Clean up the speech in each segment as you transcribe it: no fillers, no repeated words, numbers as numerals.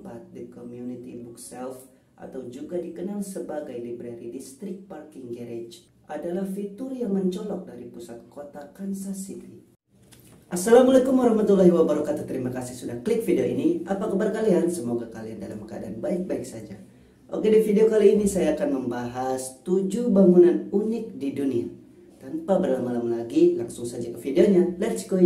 2004, The Community Bookshelf atau juga dikenal sebagai Library District Parking Garage adalah fitur yang mencolok dari pusat kota Kansas City. Assalamualaikum warahmatullahi wabarakatuh. Terima kasih sudah klik video ini. Apa kabar kalian? Semoga kalian dalam keadaan baik-baik saja. Oke, di video kali ini saya akan membahas 7 bangunan unik di dunia. Tanpa berlama-lama lagi, langsung saja ke videonya. Let's go!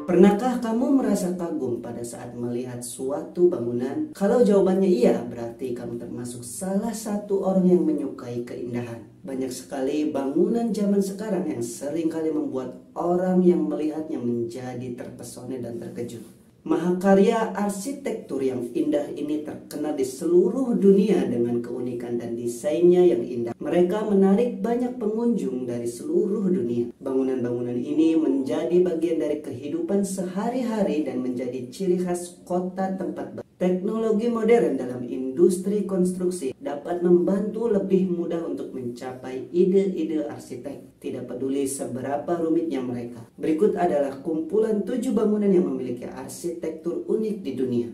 Pernahkah kamu merasa kagum pada saat melihat suatu bangunan? Kalau jawabannya iya, berarti kamu termasuk salah satu orang yang menyukai keindahan. Banyak sekali bangunan zaman sekarang yang sering kali membuat orang yang melihatnya menjadi terpesona dan terkejut. Mahakarya arsitektur yang indah ini terkenal di seluruh dunia dengan keunikan dan desainnya yang indah. Mereka menarik banyak pengunjung dari seluruh dunia. Bangunan-bangunan ini menjadi bagian dari kehidupan sehari-hari dan menjadi ciri khas kota tempat. Teknologi modern dalam industri konstruksi dapat membantu lebih mudah untuk mencapai ide-ide arsitek, tidak peduli seberapa rumitnya mereka. Berikut adalah kumpulan 7 bangunan yang memiliki arsitektur unik di dunia.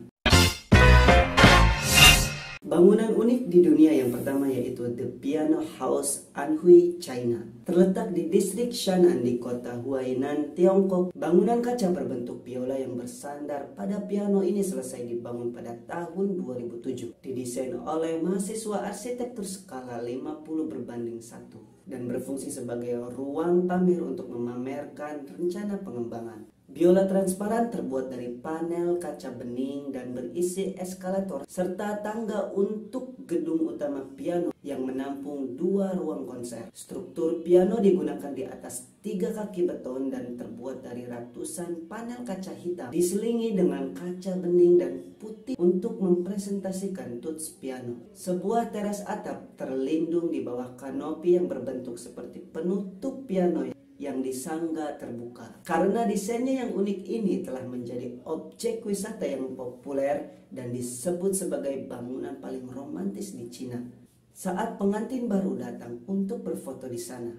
Bangunan unik di dunia yang pertama yaitu The Piano House, Anhui, China. Terletak di distrik Shannan di kota Huainan, Tiongkok. Bangunan kaca berbentuk biola yang bersandar pada piano ini selesai dibangun pada tahun 2007. Didesain oleh mahasiswa arsitektur skala 50/1 dan berfungsi sebagai ruang pamer untuk memamerkan rencana pengembangan. Biola transparan terbuat dari panel kaca bening dan berisi eskalator serta tangga untuk gedung utama piano yang menampung 2 ruang konser. Struktur piano digunakan di atas 3 kaki beton dan terbuat dari ratusan panel kaca hitam diselingi dengan kaca bening dan putih untuk mempresentasikan tuts piano. Sebuah teras atap terlindung di bawah kanopi yang berbentuk seperti penutup piano yang disangga terbuka. Karena desainnya yang unik ini telah menjadi objek wisata yang populer dan disebut sebagai bangunan paling romantis di Cina saat pengantin baru datang untuk berfoto di sana.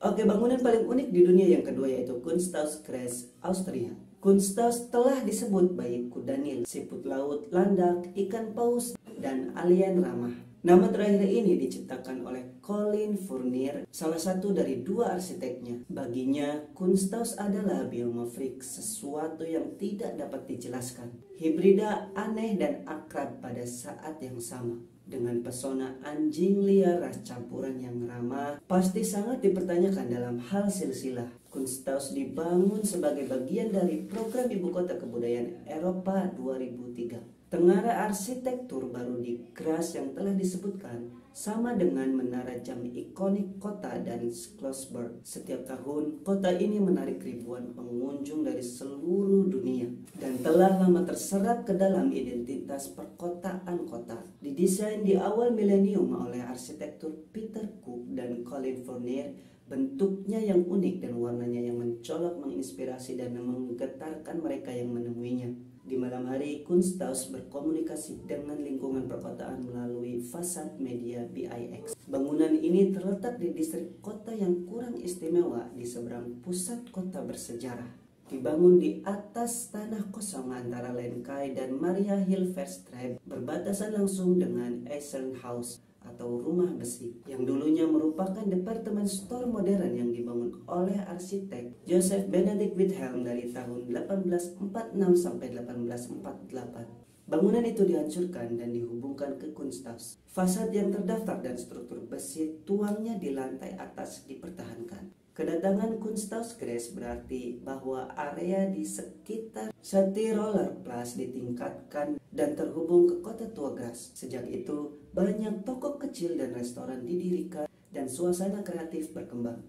Oke, bangunan paling unik di dunia yang kedua yaitu Kunsthaus Graz, Austria. Kunsthaus telah disebut bayi kuda Nil, siput laut, landak, ikan paus, dan alien ramah. Nama terakhir ini diciptakan oleh Colin Fournier, salah satu dari 2 arsiteknya. Baginya, Kunsthaus adalah biomorfik, sesuatu yang tidak dapat dijelaskan. Hibrida, aneh dan akrab pada saat yang sama. Dengan pesona anjing liar ras campuran yang ramah, pasti sangat dipertanyakan dalam hal silsilah. Kunsthaus dibangun sebagai bagian dari program Ibu Kota Kebudayaan Eropa 2003. Tengara arsitektur baru di Graz yang telah disebutkan sama dengan menara jam ikonik kota dan Schlossberg. Setiap tahun, kota ini menarik ribuan pengunjung dari seluruh dunia dan telah lama terserap ke dalam identitas perkotaan kota. Didesain di awal milenium oleh arsitektur Peter Cook dan Colin Fournier, bentuknya yang unik dan warnanya yang mencolok menginspirasi dan menggetarkan mereka yang menemuinya. Di malam hari, Kunsthaus berkomunikasi dengan lingkungan perkotaan melalui fasad media BIX. Bangunan ini terletak di distrik kota yang kurang istimewa di seberang pusat kota bersejarah. Dibangun di atas tanah kosong antara Lenkai dan Maria Hilferstraße, berbatasan langsung dengan Eisenhaus atau rumah besi yang dulunya merupakan departemen store modern yang dibangun oleh arsitek Joseph Benedict Wilhelm dari tahun 1846 sampai 1848. Bangunan itu dihancurkan dan dihubungkan ke Kunsthaus. Fasad yang terdaftar dan struktur besi tuangnya di lantai atas dipertahankan. Kedatangan Kunsthaus Graz berarti bahwa area di sekitar Steyrollerplatz Plus ditingkatkan dan terhubung ke kota tua Graz. Sejak itu, banyak toko kecil dan restoran didirikan dan suasana kreatif berkembang.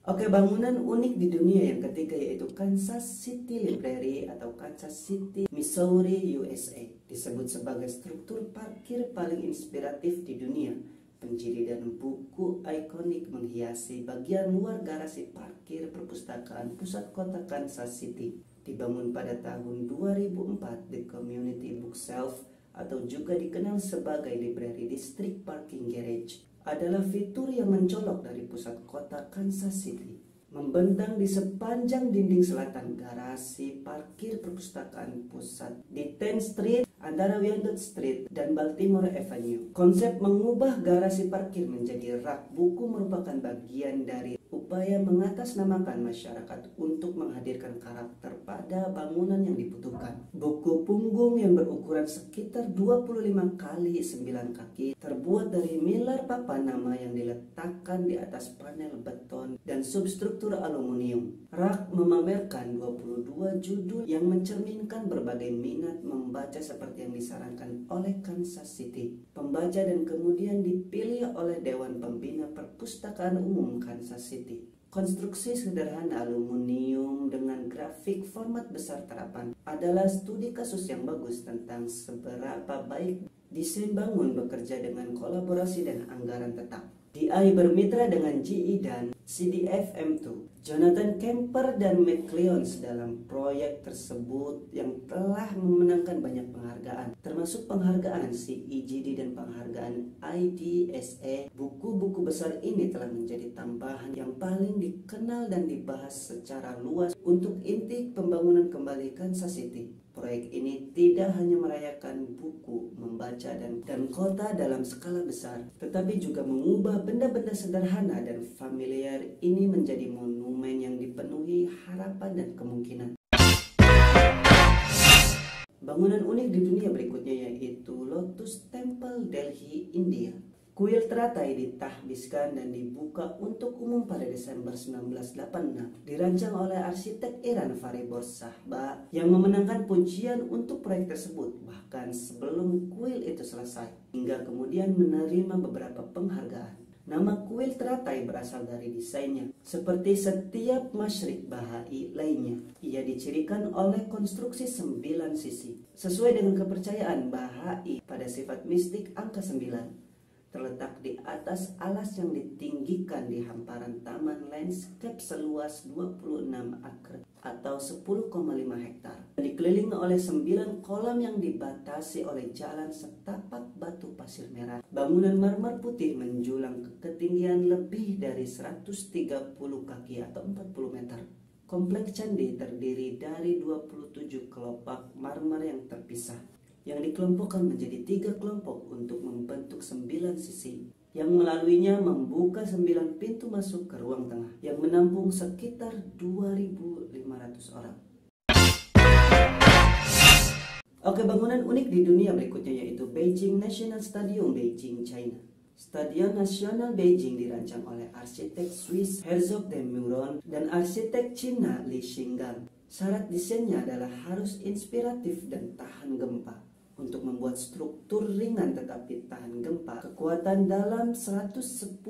Oke, bangunan unik di dunia yang ketiga yaitu Kansas City Library atau Kansas City, Missouri, USA. Disebut sebagai struktur parkir paling inspiratif di dunia. Penjiri dan buku ikonik menghiasi bagian luar garasi parkir perpustakaan pusat kota Kansas City. Dibangun pada tahun 2004, The Community Bookshelf atau juga dikenal sebagai Library District Parking Garage adalah fitur yang mencolok dari pusat kota Kansas City. Membentang di sepanjang dinding selatan garasi parkir perpustakaan pusat di 10th Street antara Wyandotte Street dan Baltimore Avenue. Konsep mengubah garasi parkir menjadi rak buku merupakan bagian dari upaya mengatasnamakan masyarakat untuk menghadirkan karakter pada bangunan yang dibutuhkan. Buku punggung yang berukuran sekitar 25 kali 9 kaki terbuat dari milar papan nama yang diletakkan di atas panel beton dan substruktur aluminium. Rak memamerkan 22 judul yang mencerminkan berbagai minat membaca seperti yang disarankan oleh Kansas City pembaca dan kemudian dipilih oleh Dewan Pembina Perpustakaan Umum Kansas City. Konstruksi sederhana aluminium dengan grafik format besar terapan adalah studi kasus yang bagus tentang seberapa baik desain bangun bekerja dengan kolaborasi dan anggaran tetap. DI bermitra dengan GE dan CDF M2. Jonathan Kemper dan McLeod dalam proyek tersebut yang telah memenangkan banyak penghargaan, termasuk penghargaan CEGD dan penghargaan IDSA. Buku-buku besar ini telah menjadi tambahan yang paling dikenal dan dibahas secara luas untuk inti pembangunan kembali Kansas City. Proyek ini tidak hanya merayakan buku, membaca, dan kota dalam skala besar, tetapi juga mengubah benda-benda sederhana dan familiar ini menjadi monumen yang dipenuhi harapan dan kemungkinan. Bangunan unik di dunia berikutnya yaitu Lotus Temple, Delhi, India. Kuil teratai ditahbiskan dan dibuka untuk umum pada Desember 1986. Dirancang oleh arsitek Iran Fariborz Shahba yang memenangkan pujian untuk proyek tersebut bahkan sebelum kuil itu selesai, hingga kemudian menerima beberapa penghargaan. Nama kuil teratai berasal dari desainnya. Seperti setiap masyrik Bahai lainnya, ia dicirikan oleh konstruksi 9 sisi. Sesuai dengan kepercayaan Bahai pada sifat mistik angka 9. Terletak di atas alas yang ditinggikan di hamparan taman landscape seluas 26 acre atau 10,5 hektar. Dikelilingi oleh 9 kolam yang dibatasi oleh jalan setapak batu pasir merah. Bangunan marmer putih menjulang ke ketinggian lebih dari 130 kaki atau 40 meter. Kompleks candi terdiri dari 27 kelopak marmer yang terpisah, yang dikelompokkan menjadi 3 kelompok untuk membentuk 9 sisi, yang melaluinya membuka 9 pintu masuk ke ruang tengah yang menampung sekitar 2.500 orang. Oke, bangunan unik di dunia berikutnya yaitu Beijing National Stadium, Beijing, China. Stadion Nasional Beijing dirancang oleh arsitek Swiss Herzog de Meuron dan arsitek Cina Li Xinggang. Syarat desainnya adalah harus inspiratif dan tahan gempa. Untuk membuat struktur ringan tetapi tahan gempa, kekuatan dalam 110.000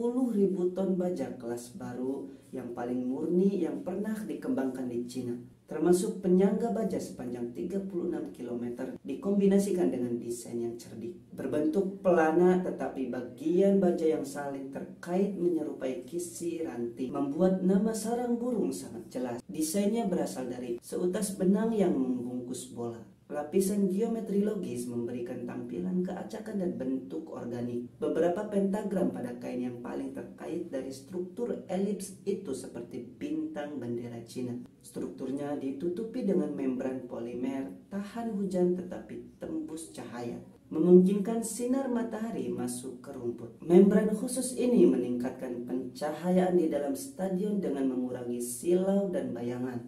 ton baja kelas baru yang paling murni yang pernah dikembangkan di Cina, termasuk penyangga baja sepanjang 36 km dikombinasikan dengan desain yang cerdik. Berbentuk pelana tetapi bagian baja yang saling terkait menyerupai kisi ranting membuat nama sarang burung sangat jelas. Desainnya berasal dari seutas benang yang membungkus bola. Lapisan geometri logis memberikan tampilan keacakan dan bentuk organik. Beberapa pentagram pada kain yang paling terkait dari struktur elips itu seperti bintang bendera Cina. Strukturnya ditutupi dengan membran polimer tahan hujan tetapi tembus cahaya, memungkinkan sinar matahari masuk ke rumput. Membran khusus ini meningkatkan pencahayaan di dalam stadion dengan mengurangi silau dan bayangan,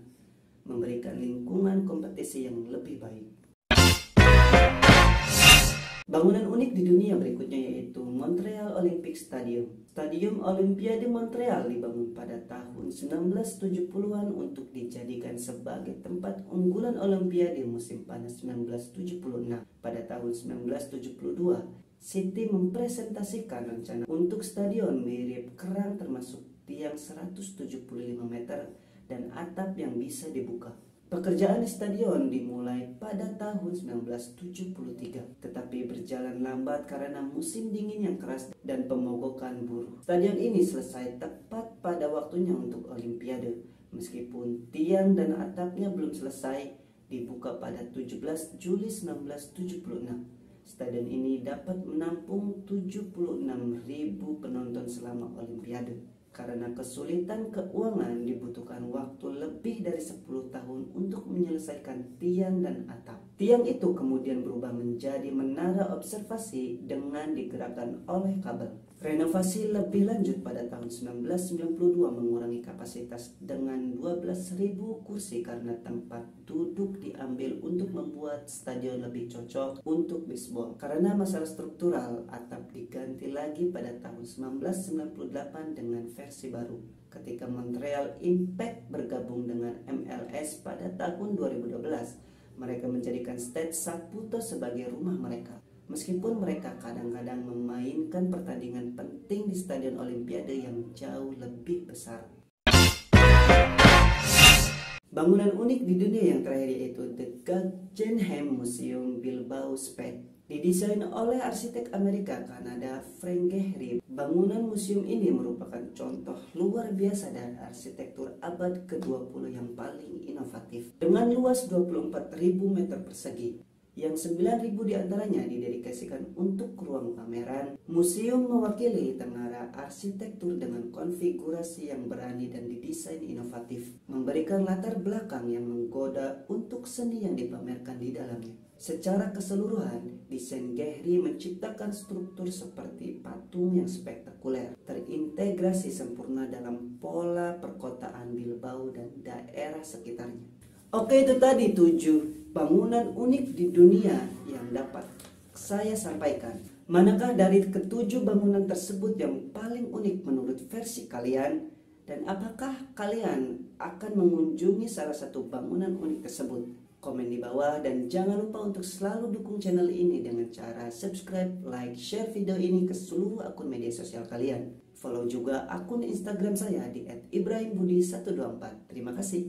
memberikan lingkungan kompetisi yang lebih baik. Bangunan unik di dunia berikutnya yaitu Montreal Olympic Stadium. Stadium Olimpiade Montreal dibangun pada tahun 1970-an untuk dijadikan sebagai tempat unggulan Olimpiade musim panas 1976. Pada tahun 1972, City mempresentasikan rencana untuk stadion mirip kerang termasuk tiang 175 meter dan atap yang bisa dibuka. Pekerjaan di stadion dimulai pada tahun 1973, tetapi berjalan lambat karena musim dingin yang keras dan pemogokan buruh. Stadion ini selesai tepat pada waktunya untuk Olimpiade, meskipun tiang dan atapnya belum selesai dibuka pada 17 Juli 1976. Stadion ini dapat menampung 76.000 penonton selama Olimpiade. Karena kesulitan keuangan dibutuhkan waktu lebih dari 10 tahun untuk menyelesaikan tiang dan atap. Tiang itu kemudian berubah menjadi menara observasi dengan digerakkan oleh kabel. Renovasi lebih lanjut pada tahun 1992 mengurangi kapasitas dengan 12.000 kursi karena tempat duduk diambil untuk membuat stadion lebih cocok untuk bisbol. Karena masalah struktural, atap diganti lagi pada tahun 1998 dengan versi baru. Ketika Montreal Impact bergabung dengan MLS pada tahun 2012, mereka menjadikan Stade Saputo sebagai rumah mereka. Meskipun mereka kadang-kadang memainkan pertandingan penting di Stadion Olimpiade yang jauh lebih besar. Bangunan unik di dunia yang terakhir yaitu The Guggenheim Museum Bilbao, Spain. Didesain oleh arsitek Amerika Kanada Frank Gehry, bangunan museum ini merupakan contoh luar biasa dari arsitektur abad ke-20 yang paling inovatif. Dengan luas 24.000 meter persegi, yang 9.000 diantaranya didedikasikan untuk ruang pameran. Museum mewakili tengara arsitektur dengan konfigurasi yang berani dan didesain inovatif, memberikan latar belakang yang menggoda untuk seni yang dipamerkan di dalamnya. Secara keseluruhan, desain Gehry menciptakan struktur seperti patung yang spektakuler, terintegrasi sempurna dalam pola perkotaan Bilbao dan daerah sekitarnya. Oke, itu tadi 7 bangunan unik di dunia yang dapat saya sampaikan. Manakah dari ke-7 bangunan tersebut yang paling unik menurut versi kalian? Dan apakah kalian akan mengunjungi salah satu bangunan unik tersebut? Komen di bawah dan jangan lupa untuk selalu dukung channel ini dengan cara subscribe, like, share video ini ke seluruh akun media sosial kalian. Follow juga akun Instagram saya di @ibrahimbudi124. Terima kasih.